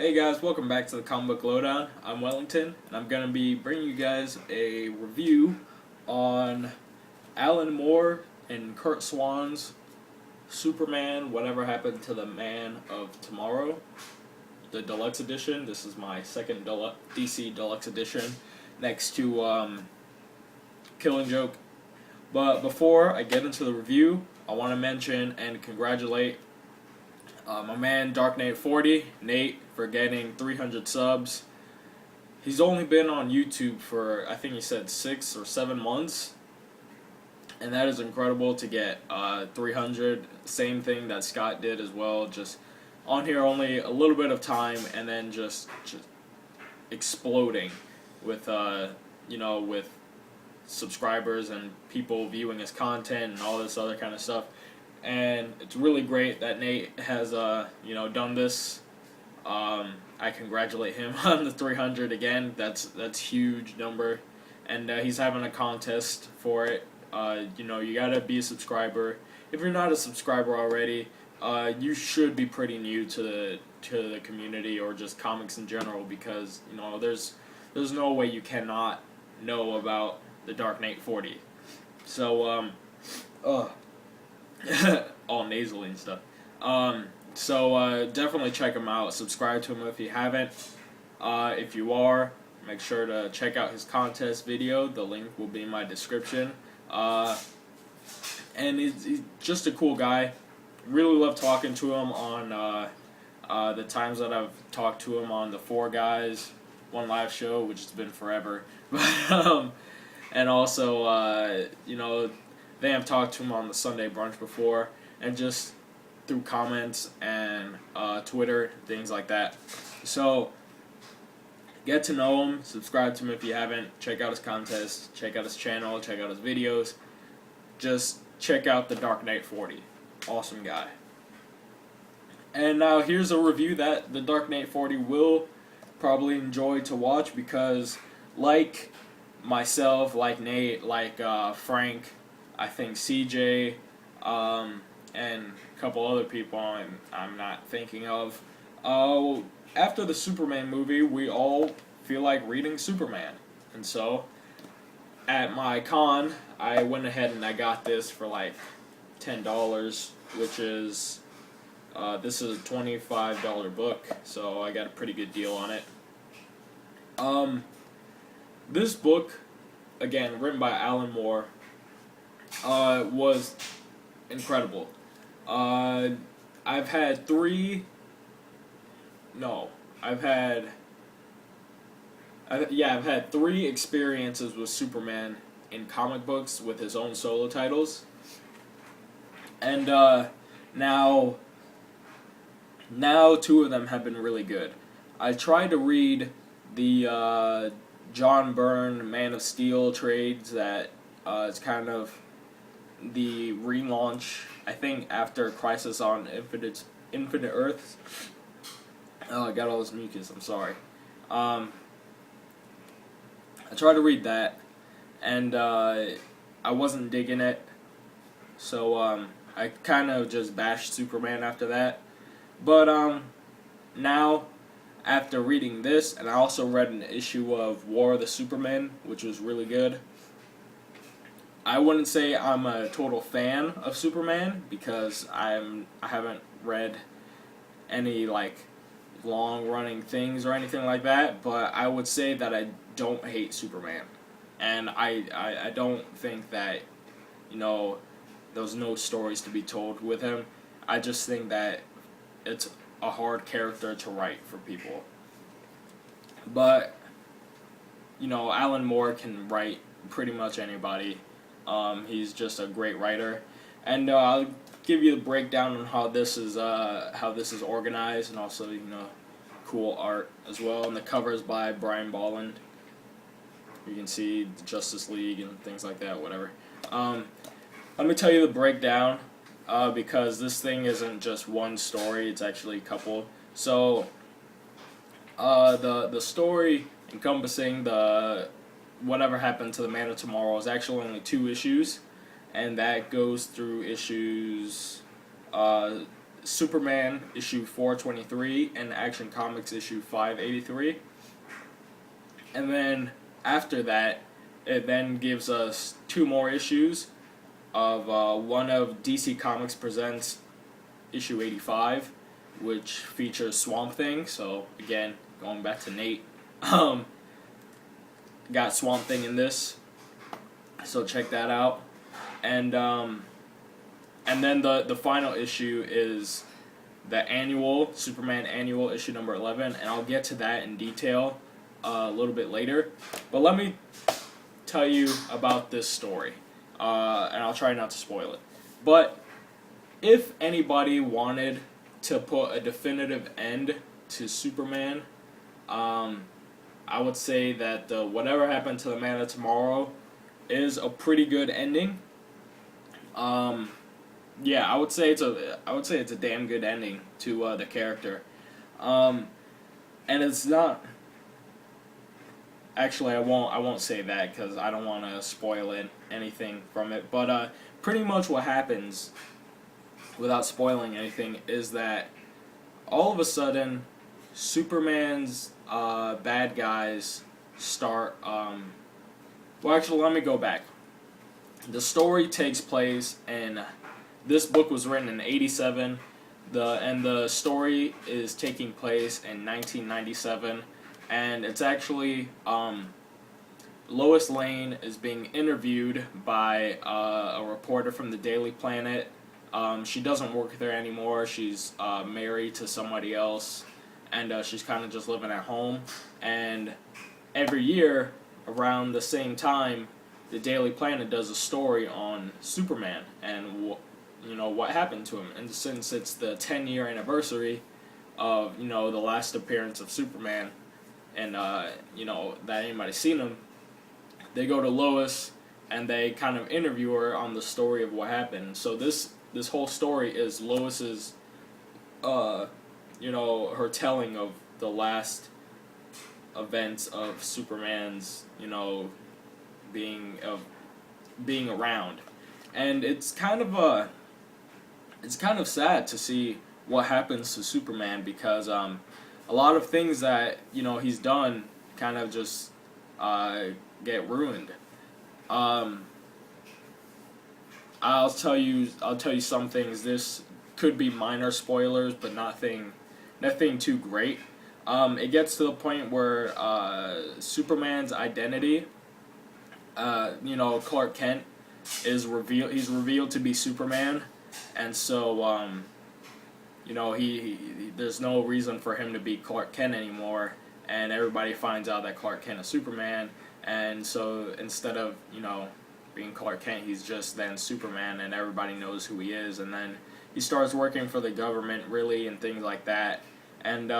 Hey guys, welcome back to the Comic Book Lowdown. I'm Wellington, and I'm going to be bringing you guys a review on Alan Moore and Curt Swan's Superman, Whatever Happened to the Man of Tomorrow, the deluxe edition. This is my second DC deluxe edition next to Killing Joke. But before I get into the review, I want to mention and congratulate my man Dark Knight 40, Nate, for getting 300 subs. He's only been on YouTube for, I think he said 6 or 7 months. And that is incredible to get 300. Same thing that Scott did as well. Just on here only a little bit of time and then just exploding with, with subscribers and people viewing his content and all this other kind of stuff. And it's really great that Nate has, done this. I congratulate him on the 300 again. That's huge number, and he's having a contest for it. You gotta be a subscriber. If you're not a subscriber already, you should be pretty new to the community or just comics in general, because there's no way you cannot know about the Dark Knight 40. So all nasally and stuff. Definitely check him out. Subscribe to him if you haven't. If you are, make sure to check out his contest video. The link will be in my description. And he's just a cool guy. Really love talking to him on the times that I've talked to him on the Four Guys One Live show, which has been forever. And also, they have talked to him on the Sunday brunch before, and just through comments and Twitter, things like that. So get to know him, subscribe to him if you haven't, check out his contest, check out his channel, check out his videos. Just check out the Dark Knight 40. Awesome guy. And now here's a review that the Dark Knight 40 will probably enjoy to watch, because like myself, like Nate, like Frank, I think CJ, and a couple other people I'm not thinking of. After the Superman movie, we all feel like reading Superman. And so, at my con, I went ahead and I got this for like $10, which is, this is a $25 book, so I got a pretty good deal on it. This book, again, written by Alan Moore, was incredible. I've had three experiences with Superman in comic books with his own solo titles. And now two of them have been really good. I tried to read the John Byrne Man of Steel trades that is kind of the relaunch, I think, after Crisis on Infinite Earths. Oh, I got all this mucus, I'm sorry. I tried to read that, and I wasn't digging it, so I kind of just bashed Superman after that. But now, after reading this, and I also read an issue of War of the Supermen, which was really good. I wouldn't say I'm a total fan of Superman, because I haven't read any long-running things or anything like that, but I would say that I don't hate Superman. And I don't think that, there's no stories to be told with him. I just think that it's a hard character to write for people. But, Alan Moore can write pretty much anybody. He's just a great writer. And I'll give you the breakdown on how this is organized, and also, cool art as well. And the cover is by Brian Bolland. You can see the Justice League and things like that, whatever. Let me tell you the breakdown, because this thing isn't just one story, it's actually a couple. So, the story encompassing the Whatever Happened to the Man of Tomorrow is actually only 2 issues, and that goes through issues Superman issue 423 and Action Comics issue 583. And then after that, it then gives us 2 more issues of one of DC Comics Presents issue 85, which features Swamp Thing. So again, going back to Nate, got Swamp Thing in this, so check that out. And then the final issue is the annual Superman annual issue number 11, and I'll get to that in detail a little bit later. But let me tell you about this story, and I'll try not to spoil it. But if anybody wanted to put a definitive end to Superman, I would say that the Whatever Happened to the Man of Tomorrow is a pretty good ending. Yeah, I would say it's a damn good ending to the character. And it's not. Actually, I won't say that because I don't want to spoil anything from it. But pretty much what happens, without spoiling anything, is that all of a sudden, Superman's bad guys start. Well, actually, let me go back. The story takes place in. This book was written in '87. The story is taking place in 1997, and it's actually Lois Lane is being interviewed by a reporter from the Daily Planet. She doesn't work there anymore. She's married to somebody else, and she's kind of just living at home. And every year, around the same time, the Daily Planet does a story on Superman and what happened to him. And since it's the 10-year anniversary of the last appearance of Superman, and that anybody's seen him, they go to Lois and they kind of interview her on the story of what happened. So this whole story is Lois's, her telling of the last events of Superman's, being around, and it's kind of sad to see what happens to Superman, because a lot of things that he's done kind of just get ruined. I'll tell you some things. This could be minor spoilers, but nothing too great. It gets to the point where Superman's identity, Clark Kent, is revealed. He's revealed to be Superman, and so there's no reason for him to be Clark Kent anymore, and everybody finds out that Clark Kent is Superman, and so instead of being Clark Kent, he's just then Superman, and everybody knows who he is, and then he starts working for the government, really, and things like that, and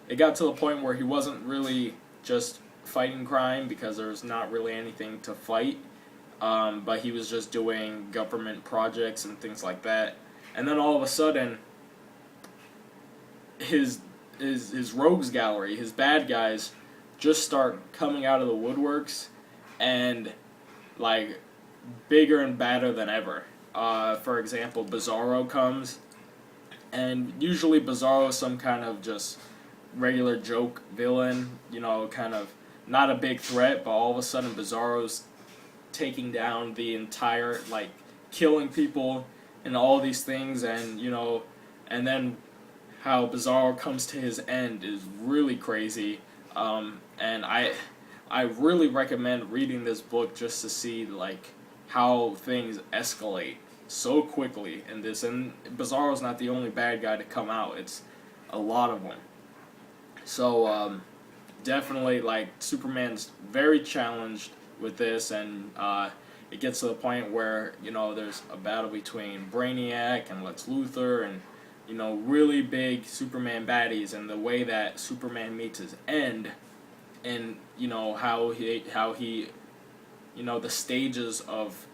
it got to the point where he wasn't really just fighting crime, because there's not really anything to fight, but he was just doing government projects and things like that. And then all of a sudden, his rogues gallery, his bad guys, just start coming out of the woodworks, and like bigger and badder than ever. For example, Bizarro comes, and usually Bizarro is some kind of just regular joke villain, kind of not a big threat, but all of a sudden Bizarro's taking down the entire, killing people and all these things, and and then how Bizarro comes to his end is really crazy. And I really recommend reading this book just to see how things escalate so quickly in this. And Bizarro's not the only bad guy to come out; it's a lot of them. So definitely, Superman's very challenged with this, and it gets to the point where there's a battle between Brainiac and Lex Luthor, and really big Superman baddies, and the way that Superman meets his end, and how he the stages of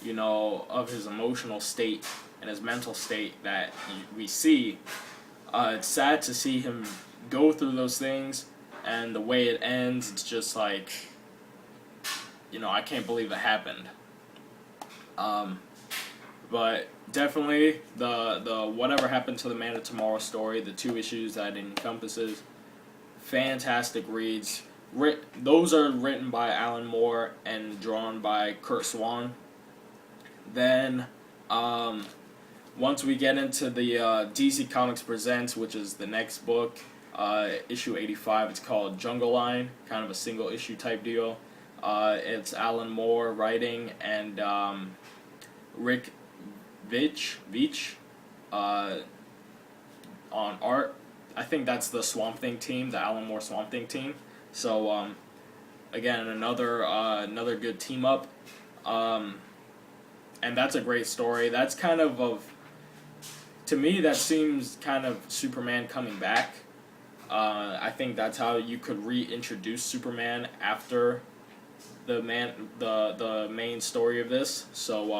of his emotional state and his mental state that we see. It's sad to see him go through those things, and the way it ends, it's just I can't believe it happened. But definitely the Whatever Happened to the Man of Tomorrow story, the 2 issues that it encompasses, fantastic reads. Those are written by Alan Moore and drawn by Curt Swan. Then, once we get into the DC Comics Presents, which is the next book, issue 85, it's called Jungle Line, kind of a single issue type deal. It's Alan Moore writing and Rick Veitch on art. I think that's the Swamp Thing team, the Alan Moore Swamp Thing team. So again, another good team up, and that's a great story. That's kind of to me, that seems kind of Superman coming back. I think that's how you could reintroduce Superman after the main story of this. So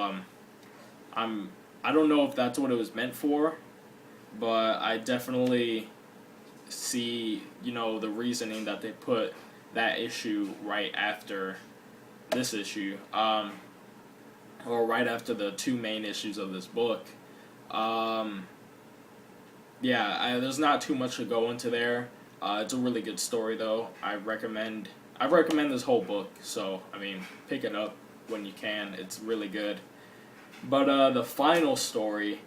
I don't know if that's what it was meant for, but I definitely see, the reasoning that they put that issue right after this issue, or right after the 2 main issues of this book. There's not too much to go into there. It's a really good story, though. I recommend this whole book, so, pick it up when you can. It's really good. But the final story,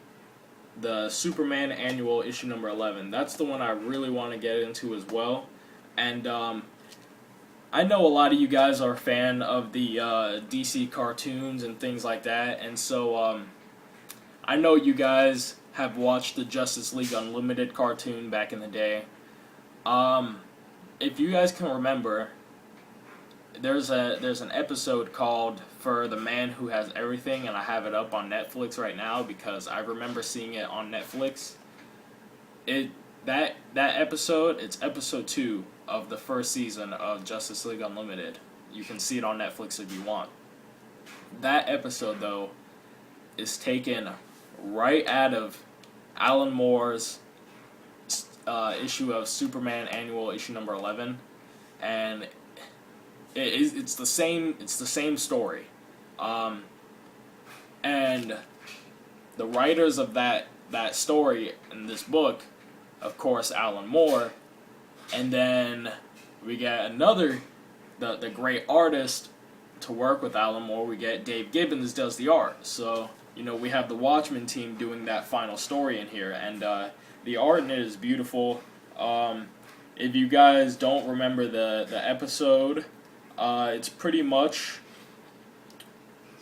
the Superman Annual issue number 11, that's the one I really want to get into as well. And I know a lot of you guys are a fan of the DC cartoons and things like that, and so I know you guys have watched the Justice League Unlimited cartoon back in the day. If you guys can remember, there's an episode called For the Man Who Has Everything, and I have it up on Netflix right now because I remember seeing it on Netflix. That episode, it's episode 2 of the first season of Justice League Unlimited. You can see it on Netflix if you want. That episode, though, is taken right out of Alan Moore's issue of Superman Annual issue number 11, and it's the same story, and the writers of that story in this book, of course, Alan Moore, and then we get the great artist to work with Alan Moore. We get Dave Gibbons does the art, so we have the Watchmen team doing that final story in here, and the art in it is beautiful. If you guys don't remember the episode, it's pretty much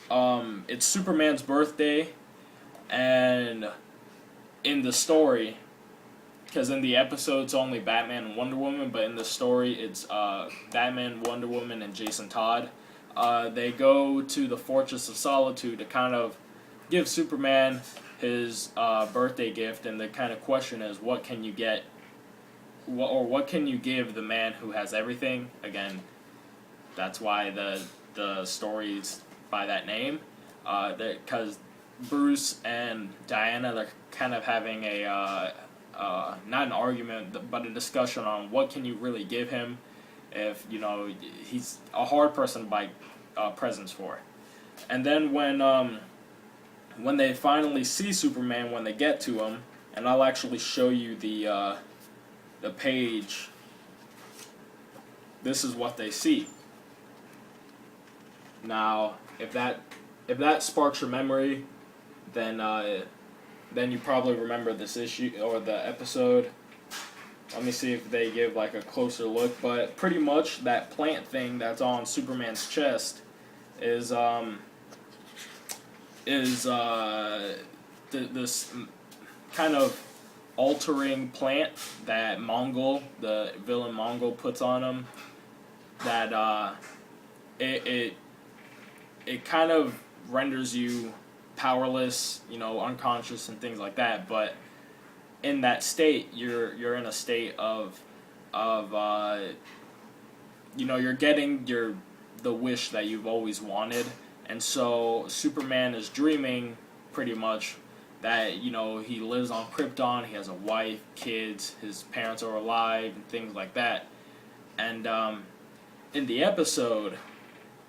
it's Superman's birthday, and in the story, because in the episode it's only Batman and Wonder Woman, but in the story it's Batman, Wonder Woman, and Jason Todd. They go to the Fortress of Solitude to kind of give Superman his birthday gift, and the kind of question is, what can you get, what can you give the man who has everything? Again, that's why the story's by that name, because Bruce and Diana, they're kind of having a not an argument, but a discussion on what can you really give him if he's a hard person to buy presents for. And then when they finally see Superman, when they get to him, and I'll actually show you the page. This is what they see. Now, if that sparks your memory, then you probably remember this issue or the episode. Let me see if they give like a closer look, but pretty much that plant thing that's on Superman's chest is this kind of altering plant that Mongol, the villain Mongol, puts on him. That it kind of renders you powerless, unconscious and things like that. But in that state, you're in a state of you're getting the wish that you've always wanted. And so Superman is dreaming pretty much that he lives on Krypton, he has a wife, kids, his parents are alive, and things like that. And in the episode,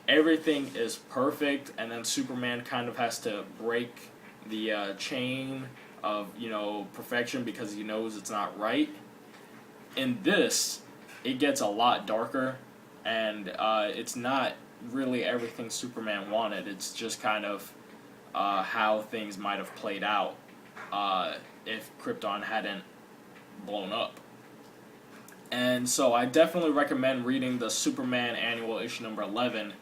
everything is perfect, and then Superman kind of has to break chain of, you know, perfection because he knows it's not right. In this, it gets a lot darker, and it's not really everything Superman wanted. It's just kind of how things might have played out if Krypton hadn't blown up. And so I definitely recommend reading the Superman Annual issue number 11,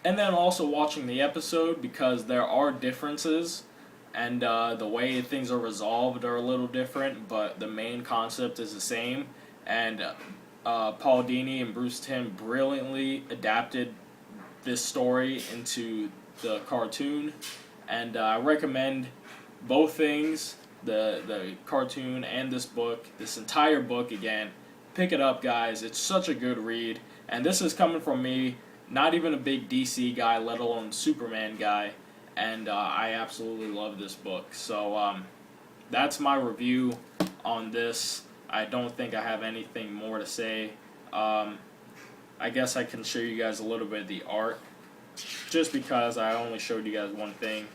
and then also watching the episode, because there are differences, and the way things are resolved are a little different, but the main concept is the same. And Paul Dini and Bruce Timm brilliantly adapted this story into the cartoon, and I recommend both things, the cartoon and this book, this entire book again. Pick it up, guys. It's such a good read, and this is coming from me, not even a big DC guy, let alone Superman guy, and I absolutely love this book. So that's my review on this. I don't think I have anything more to say. I guess I can show you guys a little bit of the art, just because I only showed you guys one thing.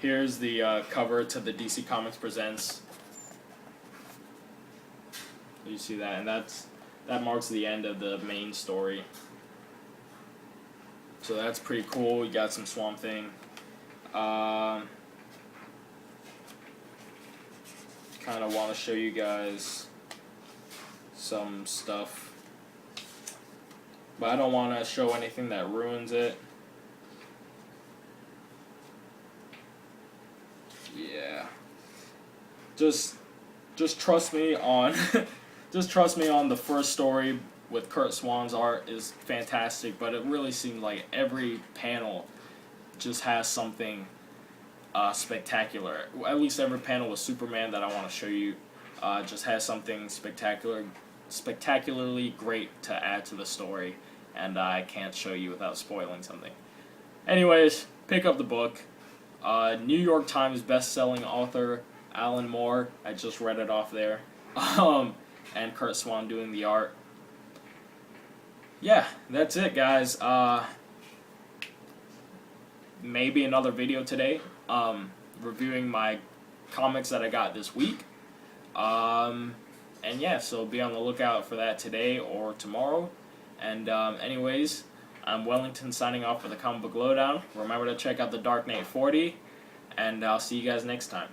Here's the cover to the DC Comics Presents. You see that, and that marks the end of the main story. So that's pretty cool. You got some Swamp Thing. Kind of want to show you guys some stuff, but I don't want to show anything that ruins it. Yeah, just trust me on just trust me on the first story with Curt Swan's art is fantastic, but it really seems like every panel just has something spectacular. At least every panel with Superman that I want to show you just has something spectacularly great to add to the story, and I can't show you without spoiling something. Anyways, pick up the book. New York Times best-selling author Alan Moore, I just read it off there, and Curt Swan doing the art. Yeah, that's it, guys. Maybe another video today, reviewing my comics that I got this week. And yeah, so be on the lookout for that today or tomorrow. And anyways, I'm Wellington signing off for the Comic Book Lowdown. Remember to check out the Dark Knight 40, and I'll see you guys next time.